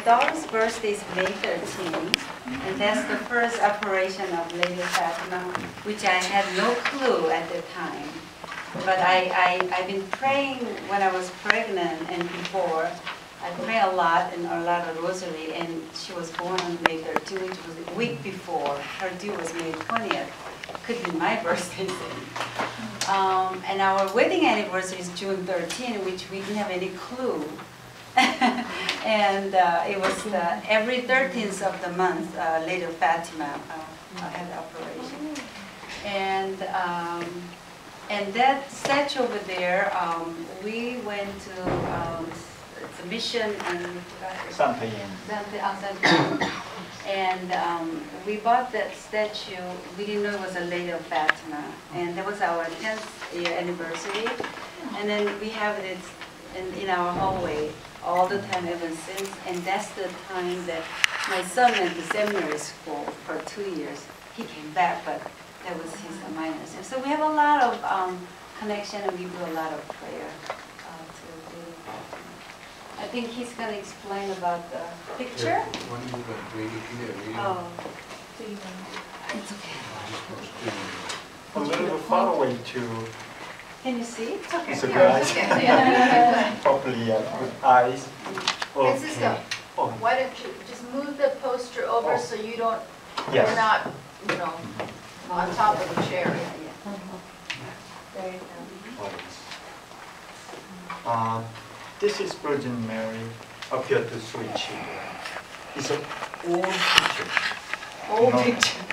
daughter's birthday is May 13, and that's the first operation of Lady Fatima, which I had no clue at the time. But I've been praying when I was pregnant and before. I pray a lot and a lot of rosary, and she was born on May 13, which was a week before. Her due was May 20th. Could be my birthday. And our wedding anniversary is June 13, which we didn't have any clue. And it was every 13th of the month, Lady Fatima had the operation. And that statue over there, we went to the mission in Santa Yen. And we bought that statue. We didn't know it was a Lady of Fatima, and that was our 10th year anniversary. And then we have it in our hallway all the time ever since. And that's the time that my son went to seminary school for 2 years. He came back, but that was his minor. So we have a lot of connection, and we do a lot of prayer to Lady Fatima. I think he's going to explain about the picture. Oh, it's okay. A little bit far away too. Can you see? It's okay. It's okay. Probably with eyes. Francisco, Oh, why don't you just move the poster over so you don't, yes. you're not, you know, on top of the chair. There you go. This is Virgin Mary appeared to 3 children. It's an old picture. Old picture.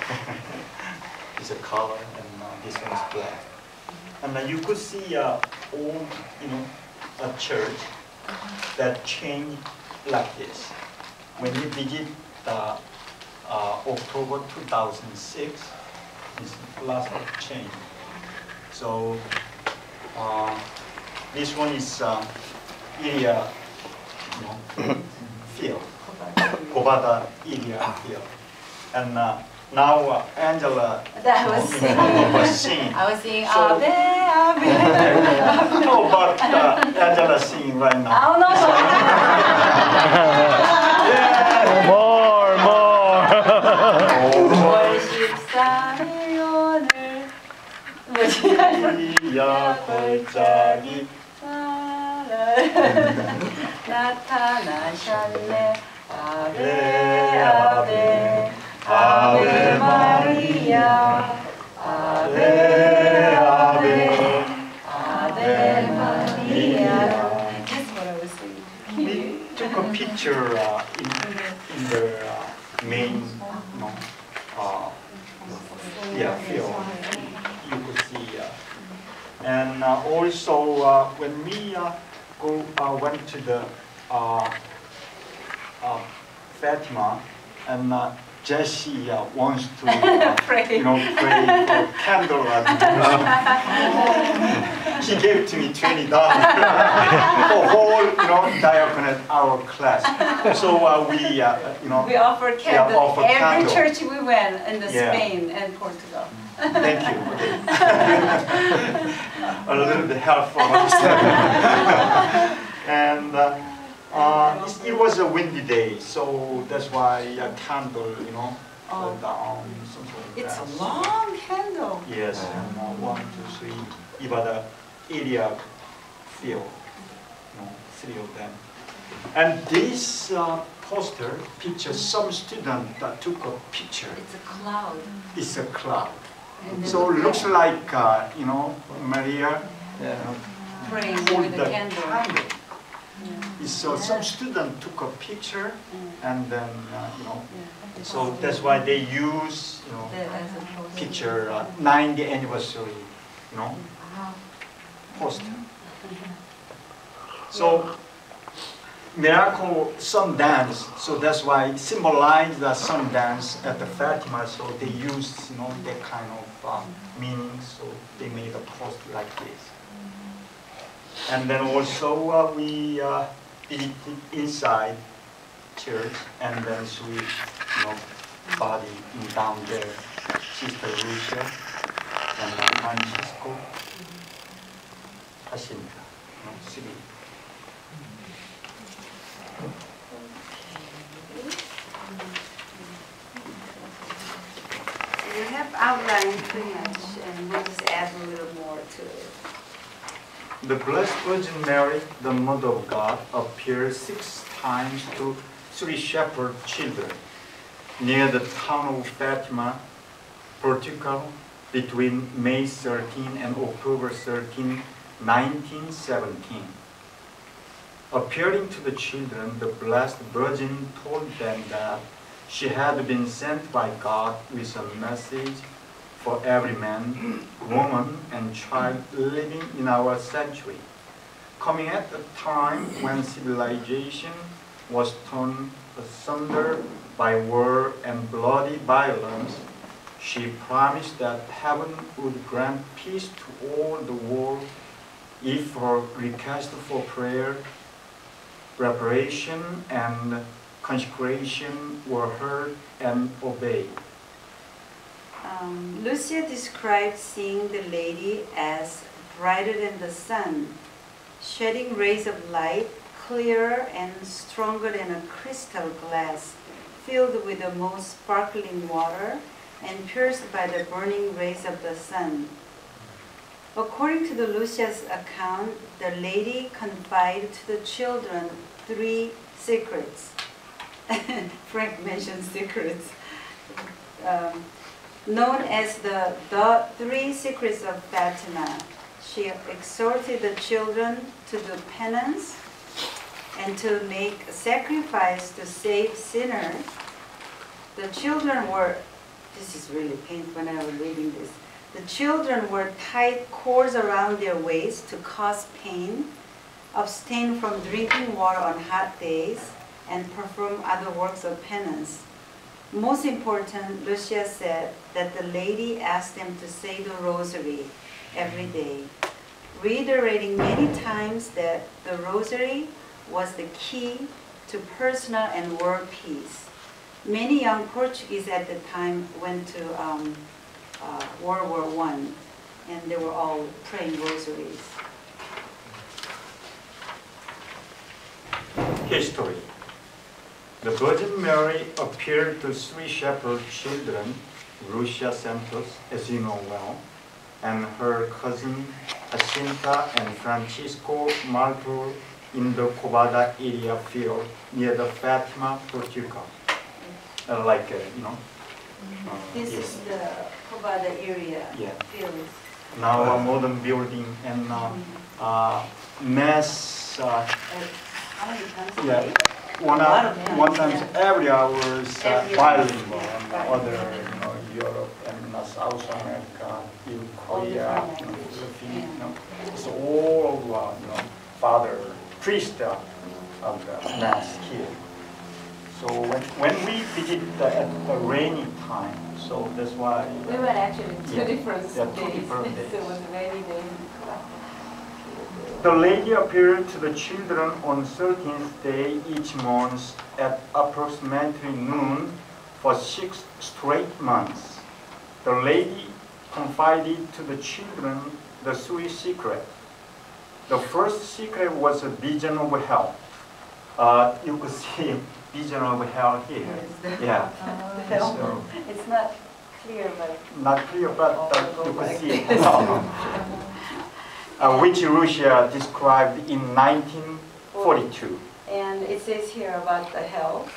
It's a color, and this one is black. And you could see old, a church that changed like this. When you visit October 2006, it's lots of change. So this one is Iria field, Bovada Iria field. And now Angela was singing. I was singing So- Ave, Ave. No, but Angela singing right now. Oh no! Yeah. 월십삼일 오늘 뭐지? 이야 골짜기 나타나셨네. 아베 아베 아베 마리아 아베 아베 아베 마리아. That's what I was singing. We took a picture in the main, field. You could see, and also when we went to the Fatima, and Jessie wants to Pray. pray for candle. She gave to me $20 for whole diaconate our class. So we We offer candles offer every candle. church we went in the Yeah. Spain and Portugal. Thank you. A little bit helpful. And it was a windy day, so that's why a candle, fell down, something like It's that. a long candle. Yes, and 1, 2, 3, Ibada area field, 3 of them. And this poster pictures some student that took a picture. It's a cloud. It's a cloud. And So it looks like, Maria praying hold with the the candle. candle. So some student took a picture, and then, so that's why they use, picture 90th anniversary, poster. So miracle sun dance, so that's why it symbolized the sun dance at the Fatima. So they used, that kind of meaning. So they made a poster like this. And then also we visited inside church, and then we, body down there, Sister Lucia and Francisco, Jacinta, 3. outlined pretty much, and we'll just add a little more to it. The Blessed Virgin Mary, the Mother of God, appeared 6 times to 3 shepherd children near the town of Fatima, Portugal, between May 13 and October 13, 1917. Appearing to the children, the Blessed Virgin told them that she had been sent by God with a message for every man, woman, and child living in our sanctuary. Coming at a time when civilization was torn asunder by war and bloody violence, she promised that heaven would grant peace to all the world if her request for prayer, reparation, and consecration were heard and obeyed. Lucia described seeing the lady as brighter than the sun, shedding rays of light, clearer and stronger than a crystal glass, filled with the most sparkling water and pierced by the burning rays of the sun. According to the Lucia's account, the lady confided to the children 3 secrets. Frank mentioned secrets. Known as the 3 secrets of Fatima. She exhorted the children to do penance and to make a sacrifice to save sinners. The children were, this is really painful when I was reading this. The children wore tight cords around their waists to cause pain, abstain from drinking water on hot days, and perform other works of penance. Most important, Lucia said that the lady asked them to say the rosary every day, reiterating many times that the rosary was the key to personal and world peace. Many young Portuguese at the time went to World War I, and they were all praying rosaries. History. The Virgin Mary appeared to 3 shepherd children, Lucia Santos, as you know well, and her cousin Jacinta and Francisco Martor in the Covada area field near the Fatima, Portugal. This is the Covada area field. Now a modern building and mass. How many times a Yeah. day? One times every hours Every bilingual hour. and Right. other Europe and South America, in Korea, different language. Philippines, it's all father priest of the mass here. So when we visit at the rainy time, so that's why We went actually 2 different Yeah, 2 days. different days. So it was a rainy day. the lady appeared to the children on 13th day each month at approximately noon for 6 straight months. The lady confided to the children the 3 secrets. The first secret was a vision of hell. You could see vision of hell here. Yeah. So, It's not clear, but not clear, but you could see it. Which Lucia described in 1942. and it says here about the hell.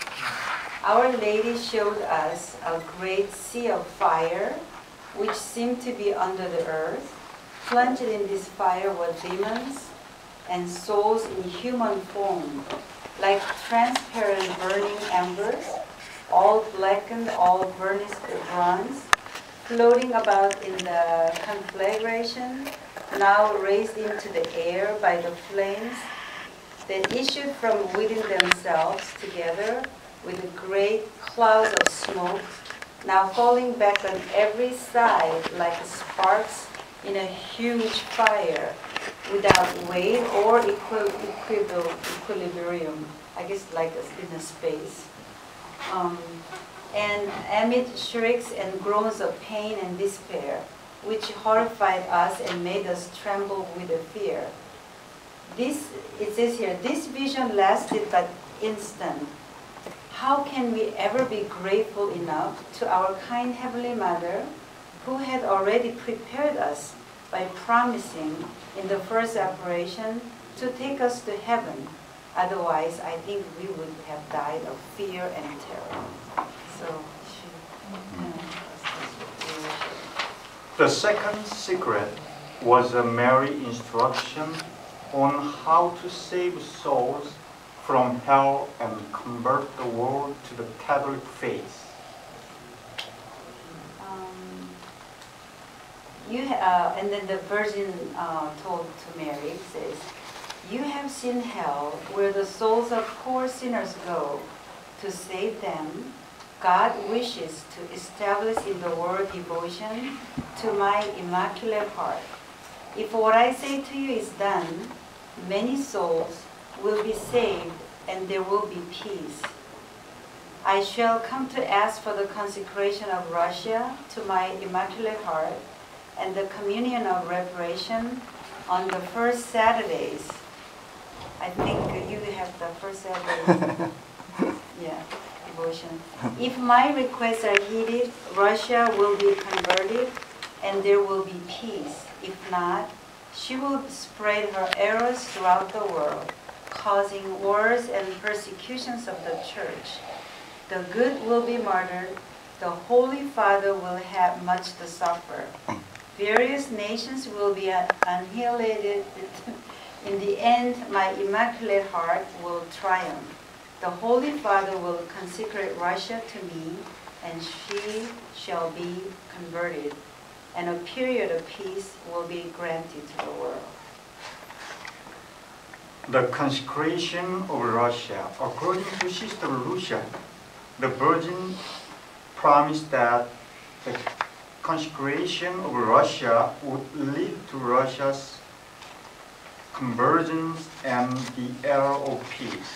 Our Lady showed us a great sea of fire, which seemed to be under the earth. Plunged in this fire were demons and souls in human form, like transparent burning embers, all blackened, all burnished bronze, floating about in the conflagration, now raised into the air by the flames that issued from within themselves together with great clouds of smoke, now falling back on every side like sparks in a huge fire, without weight or equilibrium. I guess like in a space. And amid shrieks and groans of pain and despair, which horrified us and made us tremble with the fear. This, it says here, this vision lasted but instant. How can we ever be grateful enough to our kind Heavenly Mother who had already prepared us by promising in the first operation to take us to heaven. Otherwise, I think we would have died of fear and terror. So she The second secret was a Mary instruction on how to save souls from hell and convert the world to the Catholic faith. And then the Virgin told to Mary, says, "You have seen hell, where the souls of poor sinners go. To save them, God wishes to establish in the world devotion to my Immaculate Heart. If what I say to you is done, many souls will be saved and there will be peace. I shall come to ask for the consecration of Russia to my Immaculate Heart and the communion of reparation on the first Saturdays." I think you have the first Saturday. Yeah, devotion. "If my requests are heeded, Russia will be converted and there will be peace. If not, she will spread her errors throughout the world, causing wars and persecutions of the church. The good will be murdered. The Holy Father will have much to suffer. Various nations will be annihilated. In the end, my Immaculate Heart will triumph. The Holy Father will consecrate Russia to me, and she shall be converted, and a period of peace will be granted to the world." The consecration of Russia. According to Sister Lucia, the Virgin promised that the consecration of Russia would lead to Russia's convergence and the era of peace.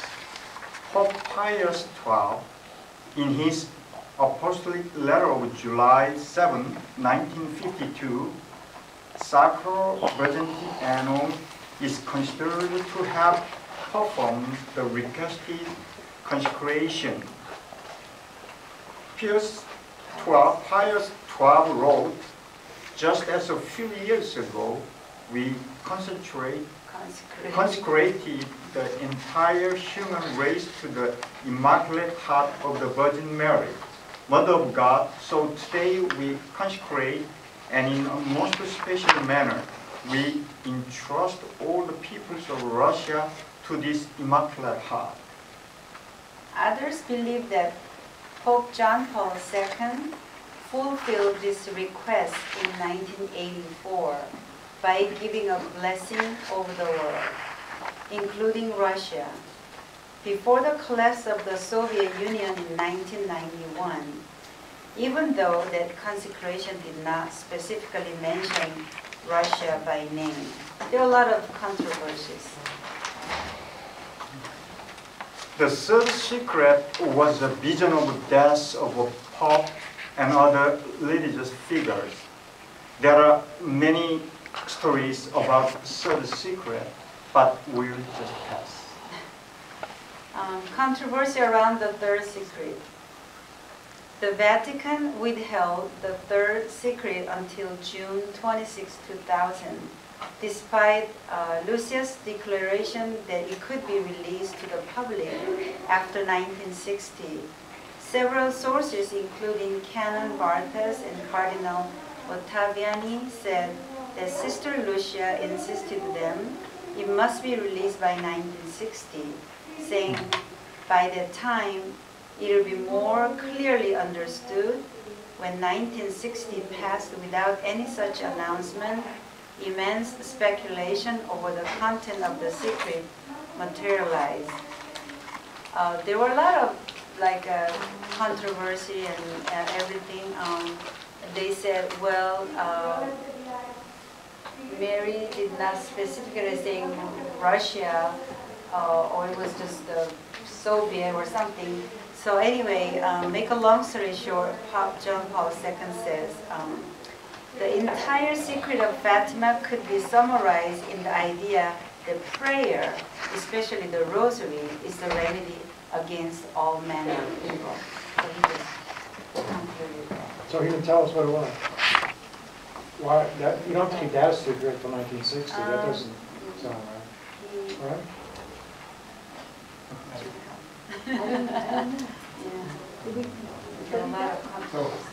Pope Pius XII, in his apostolic letter of July 7, 1952, Sacro Virginity Annum is considered to have performed the requested consecration. Pius XII wrote, "Just as a few years ago, we consecrated the entire human race to the Immaculate Heart of the Virgin Mary, Mother of God, so today we consecrate, and in a most special manner, we entrust all the peoples of Russia to this Immaculate Heart." Others believe that Pope John Paul II fulfilled this request in 1984 by giving a blessing over the world, including Russia. Before the collapse of the Soviet Union in 1991, even though that consecration did not specifically mention Russia by name, there are a lot of controversies. The third secret was the vision of the death of a pope and other religious figures. There are many stories about the third secret, but we'll just pass. Controversy around the third secret. The Vatican withheld the third secret until June 26, 2000, despite Lucia's declaration that it could be released to the public after 1960. Several sources, including Canon Bartas and Cardinal Ottaviani, said that Sister Lucia insisted them it must be released by 1960, saying by that time it will be more clearly understood. When 1960 passed without any such announcement, immense speculation over the content of the secret materialized. There were a lot of controversy and everything. They said, well, Mary did not specifically say Russia, or it was just the Soviet or something. So anyway, make a long story short, Pope John Paul II says, the entire secret of Fatima could be summarized in the idea that prayer, especially the rosary, is the remedy against all manner of evil. So he just concluded that. So he didn't tell us what it was. Why, that, you don't think Dad stayed here until 1960, that doesn't sound right. Right? Yeah. There are a lot of controversy.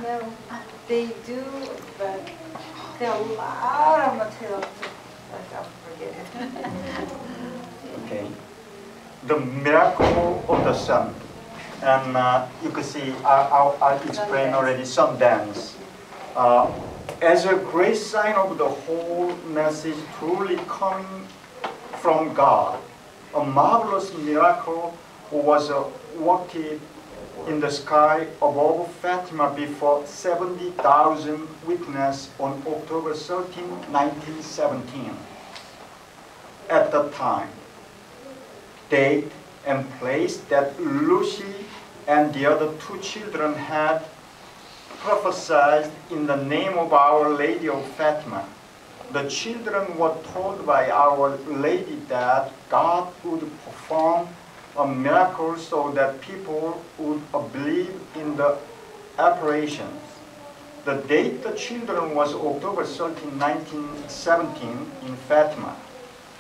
No, they do, but there are a lot of material to, I'll forget it. Okay. The miracle of the sun. And you can see, I'll explain already sun dance. As a great sign of the whole message truly coming from God, a marvelous miracle was worked in the sky above Fatima before 70,000 witnesses on October 13, 1917. At the time, date and place that Lucy and the other two children had prophesied in the name of Our Lady of Fatima. The children were told by Our Lady that God would perform a miracle so that people would believe in the apparitions. The date the children was October 13, 1917 in Fatima.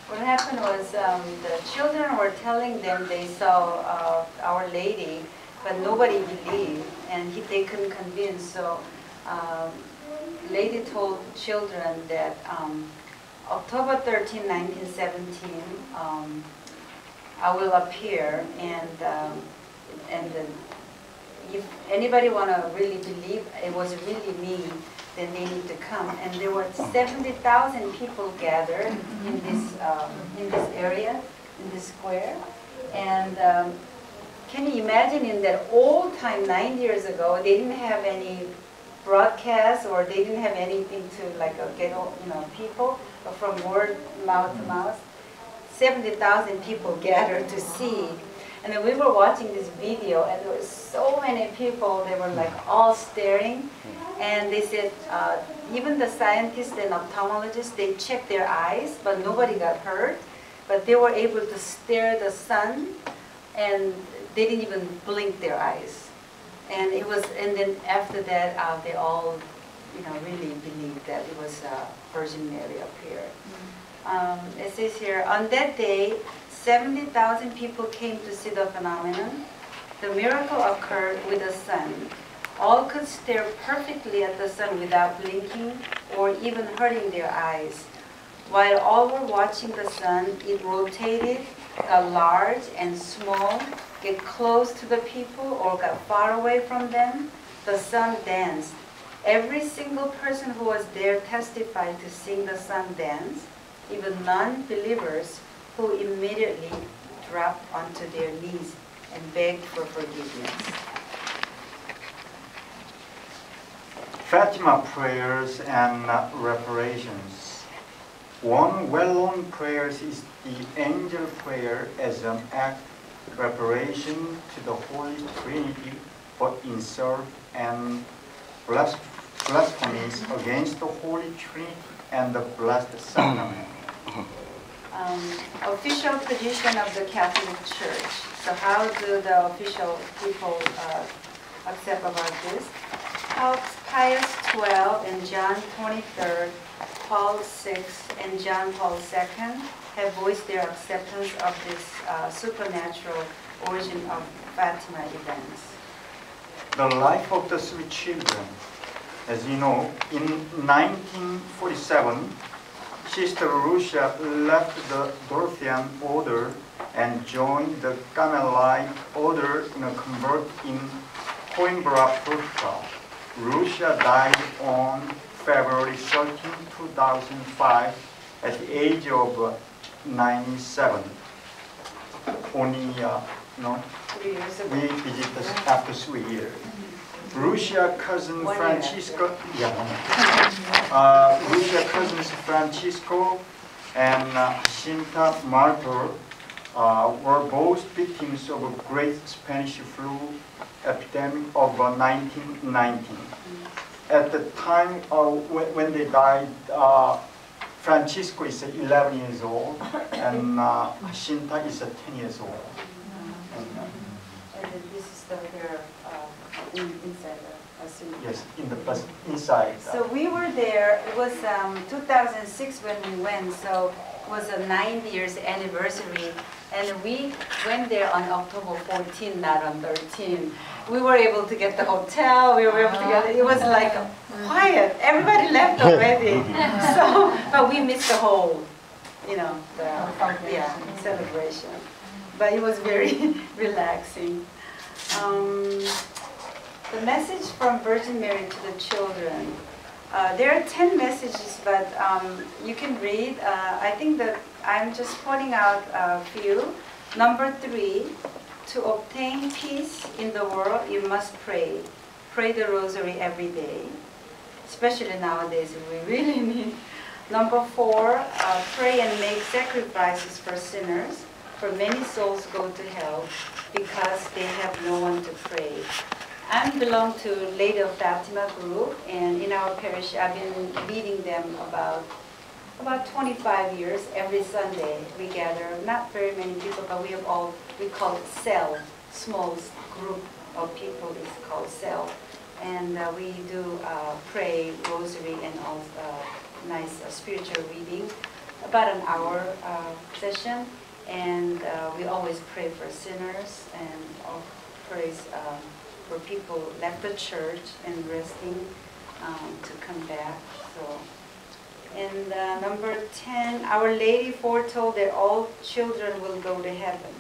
What happened was the children were telling them they saw Our Lady, but nobody believed, and they couldn't convince. So Lady told children that October 13, 1917, I will appear, and if anybody want to really believe it was really me, then they need to come. And there were 70,000 people gathered in this area, in this square. And can you imagine, in that old time, 9 years ago, they didn't have any broadcast, or they didn't have anything to like get people from word mouth to mouth. 70,000 people gathered to see. And then we were watching this video, and there were so many people. They were like all staring. And they said, even the scientists and ophthalmologists, they checked their eyes, but nobody got hurt. But they were able to stare the sun, and they didn't even blink their eyes. And it was, and then after that, they all, really believed that it was Virgin Mary appeared. It says here, on that day, 70,000 people came to see the phenomenon. The miracle occurred with the sun. All could stare perfectly at the sun without blinking or even hurting their eyes. While all were watching the sun, it rotated, got large and small, get close to the people or got far away from them. The sun danced. Every single person who was there testified to seeing the sun dance, even non-believers who immediately dropped onto their knees and begged for forgiveness. Fatima prayers and reparations. One well-known prayer is the angel prayer as an act of reparation to the Holy Trinity for insult and blasphemies against the Holy Trinity and the Blessed Sacrament. Official position of the Catholic Church. So how do the official people accept about this? Popes Pius XII and John XXIII, Paul VI, and John Paul II have voiced their acceptance of this supernatural origin of Fatima events. The life of the three children. As you know, in 1947, Sister Lucia left the Dorothian order and joined the Carmelite order in a convent in Coimbra, Portugal. Lucia died on February 13, 2005 at the age of 97. Only, 3 years ago. we visited after 3 years. Lucia cousin 1 year. Francisco, Lucia cousins Francisco and Jacinta Martor were both victims of a great Spanish flu epidemic of 1919. At the time when they died, Francisco is 11 years old and Jacinta is 10 years old. this is the hair inside the cemetery. Yes, in the bus inside. So we were there, it was 2006 when we went, so it was a 9 years anniversary. And we went there on October 14, not on 13. We were able to get the hotel, we were able to get, it was like quiet, everybody left already. So, but we missed the whole, you know, the celebration. But it was very relaxing. The message from Virgin Mary to the children. There are 10 messages, but you can read. I think that I'm just pointing out a few. Number 3, to obtain peace in the world, you must pray. Pray the rosary every day, especially nowadays, we really need. Number 4, pray and make sacrifices for sinners, for many souls go to hell because they have no one to pray. I belong to Lady of Fatima group, and in our parish, I've been leading them about 25 years. Every Sunday we gather, not very many people, but we have all, we call it cell, small group of people is called cell. And we do pray, rosary, and all nice spiritual reading, about an hour session. And we always pray for sinners and praise for people left the church and resting to come back. So. And number 10, Our Lady foretold that all children will go to heaven.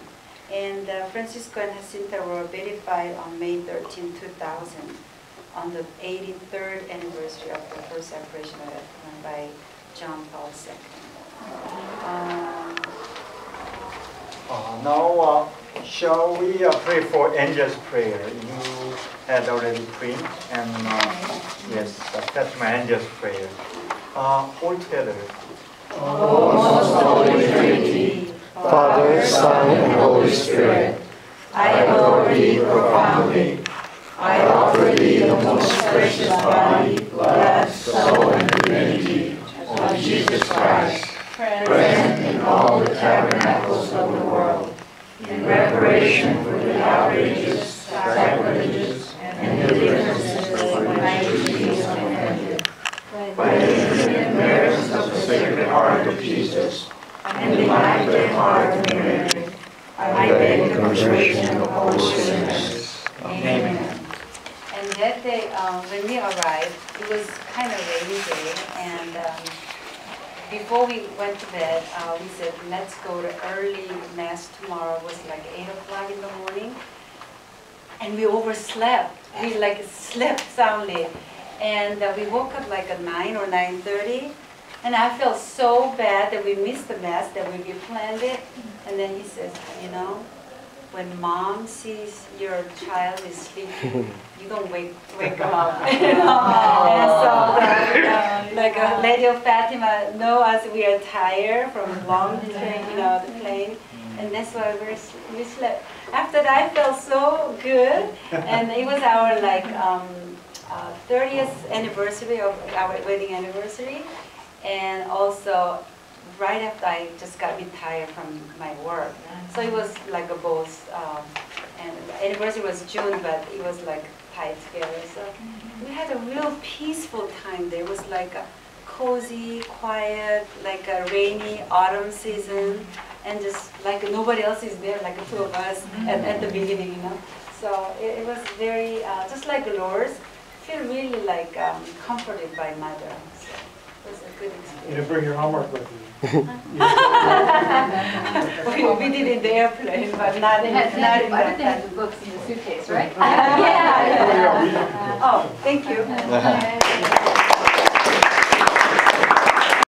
And Francisco and Jacinta were beatified on May 13, 2000, on the 83rd anniversary of the first apparition of Fatima by John Paul II. Now, shall we pray for Angel's prayer? You had already prayed, and yes, Fatima Angel's prayer. All together. O most holy Trinity, Father, Son, and Holy Spirit, I adore thee profoundly. I offer thee the most precious body, blood, soul, and divinity of Jesus Christ, present in all the tabernacles of the world, in reparation for the outrages, sacrileges, and indifferences of my disease offended. By the infinite merits of the Sacred Heart of Jesus and the Immaculate Heart of Mary, I beg the contrition of all sinners. Amen. And that day, when we arrived, it was kind of rainy day, and before we went to bed, we said, let's go to early Mass tomorrow. It was like 8 o'clock in the morning, and we overslept. We like slept soundly. And we woke up like at 9 or 9:30, and I felt so bad that we missed the Mass, that we planned it. And then he says, you know, when Mom sees your child is sleeping, you don't wake them up. You know? And so, like Lady of Fatima know us, we are tired from long train, you know, the plane, and that's why we slept. After that, I felt so good, and it was our like 30th anniversary of our wedding anniversary, and also right after I just got retired from my work. So it was like a both, and the anniversary was June, but it was like tied together. So we had a real peaceful time there. It was like a cozy, quiet, like a rainy autumn season, and just like nobody else is there, like the two of us at the beginning, you know. So it was very, just like Lourdes, feel really like comforted by Mother. So it was a good experience. You didn't bring your homework with you. we did in the airplane, but not They in had, not in why did they have the the books in the suitcase, right? yeah. Oh, thank you.